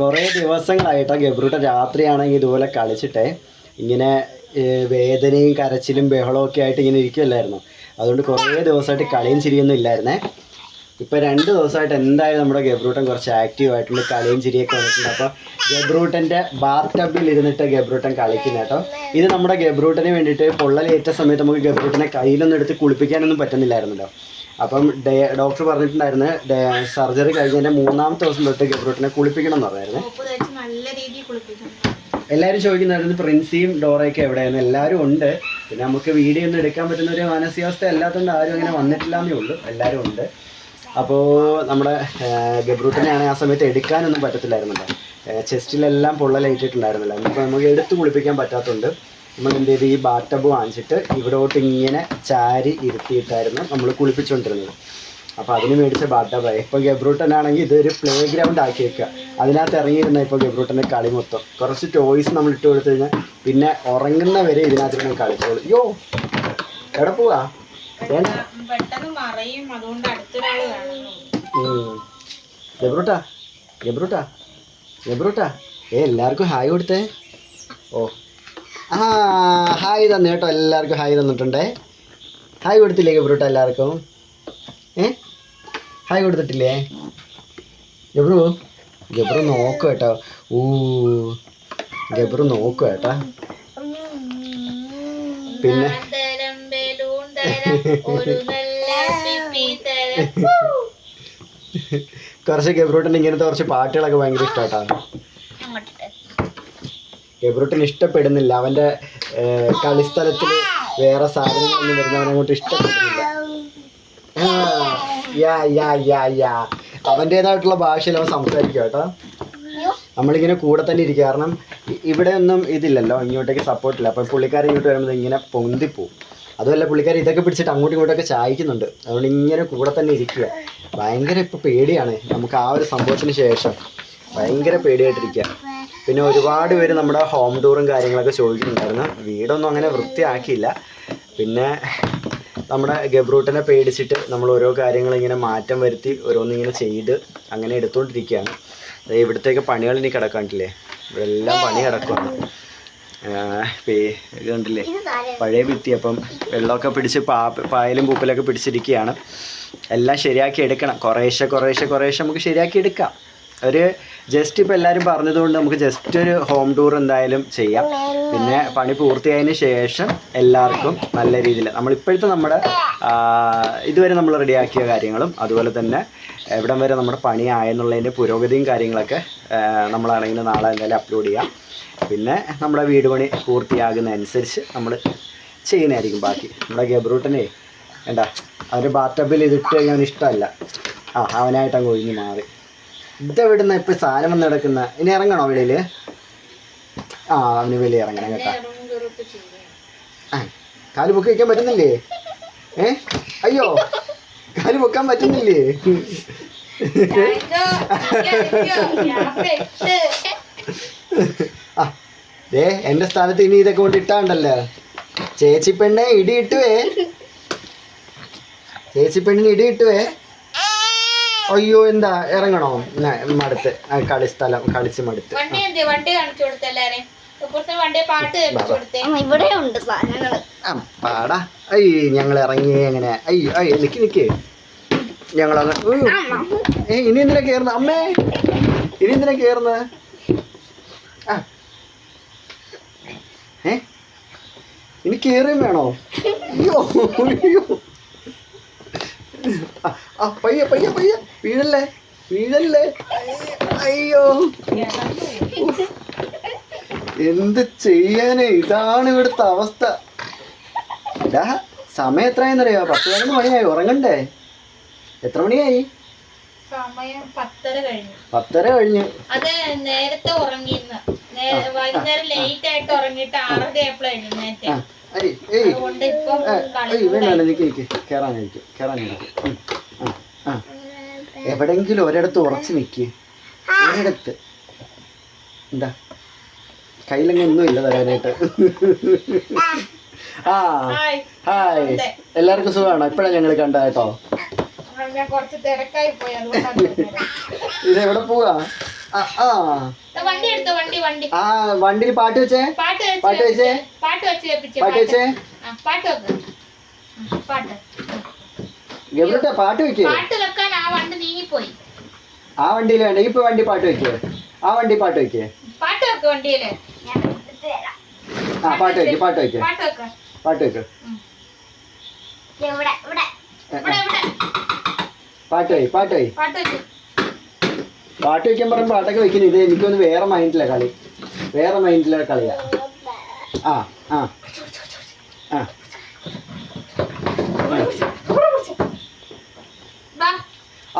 കുറേ ദിവസങ്ങളായിട്ടോ ഗബ്രൂട്ടൻ രാത്രിയാണെങ്കിൽ ഇതുപോലെ കളിച്ചിട്ടേ ഇങ്ങനെ വേദനയും കരച്ചിലും ബഹളവും ഒക്കെ ആയിട്ട് ഇങ്ങനെ ഇരിക്കുമല്ലായിരുന്നു. അതുകൊണ്ട് കുറേ ദിവസമായിട്ട് കളിയും ചിരിയൊന്നും ഇല്ലായിരുന്നേ. ഇപ്പോൾ 2 ദിവസമായിട്ട് എന്തായാലും നമ്മുടെ ഗബ്രൂട്ടൻ കുറച്ച് ആക്റ്റീവ് ആയിട്ടുണ്ട്, കളിയും ചിരിയൊക്കെ വന്നിട്ടുണ്ട്. അപ്പോൾ ഗബ്രൂട്ടൻ്റെ ബാത്ത് ടബിൽ ഇരുന്നിട്ട് ഗബ്രൂട്ടൻ കളിക്കുന്ന കേട്ടോ. ഇത് നമ്മുടെ ഗബ്രൂട്ടന് വേണ്ടിയിട്ട് പൊള്ളലേറ്റ സമയത്ത് നമുക്ക് ഗബ്രൂട്ടനെ കയ്യിലൊന്നും എടുത്ത് കുളിപ്പിക്കാനൊന്നും പറ്റുന്നില്ലായിരുന്നല്ലോ. അപ്പം ഡോക്ടർ പറഞ്ഞിട്ടുണ്ടായിരുന്നു സർജറി കഴിഞ്ഞതിൻ്റെ 3ാമത്തെ ദിവസം തൊട്ട് ഗബ്രൂട്ടനെ കുളിപ്പിക്കണം എന്ന് പറഞ്ഞായിരുന്നു. എല്ലാവരും ചോദിക്കുന്നായിരുന്നു പ്രിൻസിയും ഡോറയൊക്കെ എവിടെയായിരുന്നു. എല്ലാവരും ഉണ്ട്. പിന്നെ നമുക്ക് വീഡിയോ ഒന്നും എടുക്കാൻ പറ്റുന്ന ഒരു മാനസികാവസ്ഥ അല്ലാത്തതുകൊണ്ട് ആരും അങ്ങനെ വന്നിട്ടില്ല എന്നേ ഉള്ളൂ. എല്ലാവരും ഉണ്ട്. അപ്പോൾ നമ്മുടെ ഗബ്രൂട്ടനെയാണ് ആ സമയത്ത് എടുക്കാനൊന്നും പറ്റത്തില്ലായിരുന്നല്ലോ. ചെസ്റ്റിലെല്ലാം പൊള്ളലേറ്റിട്ടുണ്ടായിരുന്നല്ലോ. അപ്പോൾ നമുക്ക് എടുത്ത് കുളിപ്പിക്കാൻ പറ്റാത്തതുകൊണ്ട് നമ്മൾ എന്ത് ചെയ്ത് ഈ ബാത്ത് ടബ് വാങ്ങിച്ചിട്ട് ഇവിടോട്ട് ഇങ്ങനെ ചാരി ഇരുത്തിയിട്ടായിരുന്നു നമ്മൾ കുളിപ്പിച്ചുകൊണ്ടിരുന്നത്. അപ്പോൾ അതിന് മേടിച്ച ബാത്ത് ടബായി. ഇപ്പോൾ ഗബ്രൂട്ടനാണെങ്കിൽ ഇതൊരു പ്ലേ ഗ്രൗണ്ട് ആക്കി വെക്കുക. അതിനകത്ത് ഇറങ്ങിയിരുന്ന ഇപ്പോൾ ഗബ്രൂട്ടൻ്റെ കളി മൊത്തം. കുറച്ച് ടോയ്സ് നമ്മൾ ഇട്ട് കൊടുത്തു കഴിഞ്ഞാൽ പിന്നെ ഉറങ്ങുന്നവരെ ഇതിനകത്ത് കളിച്ചോളൂ. യോ എവിടെ പോവാ ഗബ്രൂട്ടാ ഗബ്രൂട്ടാ ഗബ്രൂട്ടാ എല്ലാവർക്കും ഹായ് കൊടുത്തേ. ഓ ഹായ് തന്നു കേട്ടോ. എല്ലാവർക്കും ഹായ് തന്നിട്ടുണ്ടേ. ഹായ് കൊടുത്തില്ലേ ഗബ്രൂട്ട എല്ലാവർക്കും? ഹായ് കൊടുത്തിട്ടില്ലേ ഗബ്രു? ഗബ്രു നോക്കുക കേട്ടോ. ഗബ്രു നോക്കുക കേട്ടാ. പിന്നെ കുറച്ച് ഗബ്രൂട്ടൻ ഇങ്ങനത്തെ കുറച്ച് പാട്ടുകളൊക്കെ ഭയങ്കര ഇഷ്ടമായിട്ടാണ്. ഗബ്രൂട്ടൻ ഇഷ്ടപ്പെടുന്നില്ല. അവൻ്റെ കളിസ്ഥലത്തിൽ വേറെ സാധനങ്ങളൊന്നും വരുന്നവനെ അങ്ങോട്ട് ഇഷ്ടപ്പെടുന്നില്ല. അവൻ്റേതായിട്ടുള്ള ഭാഷയിൽ അവൻ സംസാരിക്കുക കേട്ടോ. നമ്മളിങ്ങനെ കൂടെ തന്നെ ഇരിക്കുക. കാരണം ഇവിടെ ഒന്നും ഇതില്ലല്ലോ, ഇങ്ങോട്ടേക്ക് സപ്പോർട്ടില്ല. അപ്പം പുള്ളിക്കാരൻ ഇങ്ങോട്ട് വരുമ്പോൾ ഇങ്ങനെ പൊന്തിപ്പോവും. അതുമല്ല പുള്ളിക്കാരൻ ഇതൊക്കെ പിടിച്ചിട്ട് അങ്ങോട്ടും ഇങ്ങോട്ടൊക്കെ ചായക്കുന്നുണ്ട്. അതുകൊണ്ട് ഇങ്ങനെ കൂടെ തന്നെ ഇരിക്കുക. ഭയങ്കര ഇപ്പോൾ പേടിയാണ് നമുക്ക് ആ ഒരു സംഭവത്തിന് ശേഷം. ഭയങ്കര പേടിയായിട്ടിരിക്കുക. പിന്നെ ഒരുപാട് പേര് നമ്മുടെ ഹോം ടൂറും കാര്യങ്ങളൊക്കെ ചോദിക്കുന്നുണ്ടായിരുന്നു. വീടൊന്നും അങ്ങനെ വൃത്തിയാക്കിയില്ല. പിന്നെ നമ്മുടെ ഗബ്രൂട്ടനെ പേടിച്ചിട്ട് നമ്മൾ ഓരോ കാര്യങ്ങളിങ്ങനെ മാറ്റം വരുത്തി ഓരോന്നിങ്ങനെ ചെയ്ത് അങ്ങനെ എടുത്തുകൊണ്ടിരിക്കുകയാണ്. ഇവിടത്തേക്ക് പണികൾ ഇനി കിടക്കാണ്ടില്ലേ, ഇവിടെ എല്ലാം പണി കിടക്കുകയാണ്. ഇത് കണ്ടില്ലേ പഴയ ഭിത്തി. അപ്പം വെള്ളമൊക്കെ പിടിച്ച് പായലും പൂപ്പലൊക്കെ പിടിച്ചിരിക്കുകയാണ്. എല്ലാം ശരിയാക്കി എടുക്കണം. കുറേശ്ശെ നമുക്ക് ശരിയാക്കി എടുക്കാം. ഒരു ജസ്റ്റ് ഇപ്പോൾ എല്ലാവരും പറഞ്ഞതുകൊണ്ട് നമുക്ക് ജസ്റ്റ് ഒരു ഹോം ടൂർ എന്തായാലും ചെയ്യാം. പിന്നെ പണി പൂർത്തിയായതിന് ശേഷം എല്ലാവർക്കും നല്ല രീതിയിൽ നമ്മളിപ്പോഴത്തെ നമ്മുടെ ഇതുവരെ നമ്മൾ റെഡിയാക്കിയ കാര്യങ്ങളും അതുപോലെ തന്നെ എവിടം വരെ നമ്മുടെ പണി ആയെന്നുള്ളതിൻ്റെ പുരോഗതിയും കാര്യങ്ങളൊക്കെ നമ്മളാണെങ്കിൽ നാളെ എന്തായാലും അപ്ലോഡ് ചെയ്യാം. പിന്നെ നമ്മുടെ വീട് പണി പൂർത്തിയാകുന്നതനുസരിച്ച് നമ്മൾ ചെയ്യുന്നതായിരിക്കും ബാക്കി. നമ്മുടെ ഗബ്രൂട്ടനെ വേണ്ട അവൻ്റെ ബാത്ത് ടബിൽ ഇതിട്ട് കഴിഞ്ഞാൽ ഇഷ്ടമല്ല. അവനായിട്ട് അങ്ങ് ഒഴിഞ്ഞ് മാറി. ഇതെവിടുന്ന ഇപ്പം സാധനം വന്ന് കിടക്കുന്ന. ഇനി ഇറങ്ങണോ വെളിയിൽ? അവന് വെളിയിൽ ഇറങ്ങണം കേട്ടോ. കാല് പൊക്കി വയ്ക്കാൻ പറ്റുന്നില്ലേ? അയ്യോ കാല് പൊക്കാൻ പറ്റുന്നില്ലേ? എൻ്റെ സ്ഥാനത്ത് ഇനി ഇതൊക്കെ കൊണ്ട് ഇട്ടാണ്ടല്ലോ. ചേച്ചി പെണ്ണെ ഇടിയിട്ടുവേ. ചേച്ചി പെണ്ണിന് ഇടിയിട്ടുവേ. അയ്യോ എന്താ ഇറങ്ങണോ? മടുത്ത് കളിസ്ഥലം കളിച്ച് മടുത്ത്. പാടാ. ഞങ്ങൾ ഇറങ്ങി എങ്ങനെ? അയ്യോ നിക്ക് ഞങ്ങളങ്ങ് ഇനി എന്തിനാ കേറുന്ന അമ്മേ? ഇനി എന്തിനാ കേറുന്ന? ഇനി കേറുകയും വേണോ? അയ്യോ പയ്യെ വീഴല്ലേ. അയ്യോ എന്ത് ചെയ്യാനേ, ഇതാണ് ഇവിടുത്തെ അവസ്ഥ. സമയം എത്രയെന്നറിയോ? 10-11 മണിയായി. ഉറങ്ങണ്ടേ? എത്ര മണിയായി? 10:30 കഴിഞ്ഞു. അത് നേരത്തെ ഉറങ്ങിയിരുന്നു. വൈകുന്നേരം ലേറ്റ് ആയിട്ട് ഉറങ്ങിയിട്ട് 6:30 ആയപ്പോഴാണ് എഴുന്നേറ്റേ. എവിടെങ്കിലും ഒരിടത്ത് ഉറച്ചു നിൽക്ക്. ഒരിടത്ത് എന്താ കയ്യിലങ്ങ് ഒന്നും ഇല്ല തരാനായിട്ട്. ഹായ് എല്ലാവർക്കും സുഖമാണോ? ഇപ്പഴാണ് ഞങ്ങൾ കണ്ട കേട്ടോ. ഇതെവിടെ പോവാ? വണ്ടി എടുത്തോ, വണ്ടി വണ്ടി. ആ വണ്ടിയിൽ പാട്ട് വെച്ചേ, പാട്ട് പാട്ട് വെച്ചേ, പാട്ട് വെച്ച് കേൾപ്പിച്ചേ. പാട്ട് വെച്ചേ. പാട്ട് വെക്ക്. പാട്ട് ഗബ്രൂട്ടാ പാട്ട് വെക്കേ. പാട്ട് വെക്കാൻ ആ വണ്ടി നീങ്ങിപ്പോയി. ആ വണ്ടിയിൽ വേണ്ട, ഇപ്പൊ വണ്ടി പാട്ട് വെക്കേ. ആ വണ്ടി പാട്ട് വെക്കേ. പാട്ട് വെക്ക് വണ്ടിയില്. ആ പാട്ട് വെക്ക്, പാട്ട് വെക്ക്, പാട്ട് വെക്ക്. പാട്ട് വെക്ക്. ഇവിടെ ഇവിടെ ഇവിടെ ഇവിടെ പാട്ട് വെയ്, പാട്ട് വെയ്. പാട്ട് വെക്ക്. പാട്ട് വെക്കാൻ പറയുമ്പോൾ പാട്ടൊക്കെ വെക്കുന്നു. ഇത് എനിക്കൊന്ന് വേറെ മൈൻഡിലെ കളി, വേറെ മൈൻഡിലെ കളിയാ. ആ ആ ആ വാ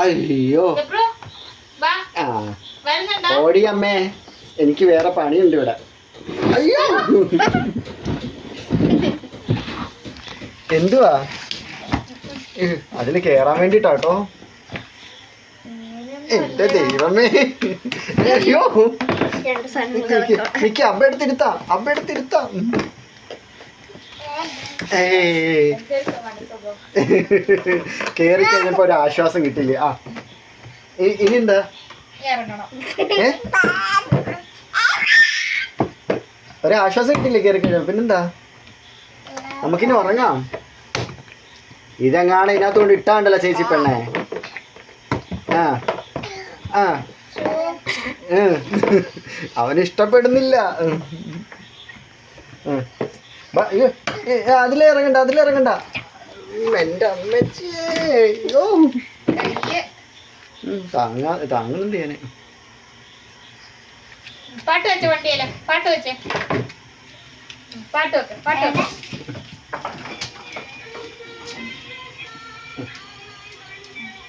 അയ്യോ ഗബ്രു, വാ. ആ വരുന്നുണ്ടോ? ഓടി അമ്മേ, എനിക്ക് വേറെ പണിയുണ്ട് ഇവിടെ. അയ്യോ എന്തുവാ അതിന് കേറാൻ വേണ്ടിട്ടാട്ടോ. എന്റെ ദൈവമേ, അയ്യോ എനിക്ക് അമ്മ എടുത്തിരുത്താം, അമ്മ എടുത്തിരുത്താം. കേറി കഴിഞ്ഞപ്പോ ഒരു ആശ്വാസം കിട്ടില്ലേ. ആ ഇനി എന്താ ഒരാശ്വാസം കിട്ടില്ലേ കേറി കഴിഞ്ഞ? പിന്നെന്താ, നമുക്കിനി ഉറങ്ങാം. ഇതെങ്ങാണ് ഇതിനകത്തോണ്ട് ഇട്ടാണ്ടല്ലോ ചേച്ചി പെണ്ണെ. ആ ആ അവന് ഇഷ്ടപ്പെടുന്നില്ല. അതിലിറങ്ങണ്ട, അതിലിറങ്ങണ്ട. എന്റെ അമ്മച്ചോ താങ്ങുന്നുണ്ട് ഞാന്. പാട്ട് വെച്ച വണ്ടിയല്ലേ, പാട്ട് വെച്ചേ. പാട്ട് വെക്ക്, പാട്ട് വെക്ക്.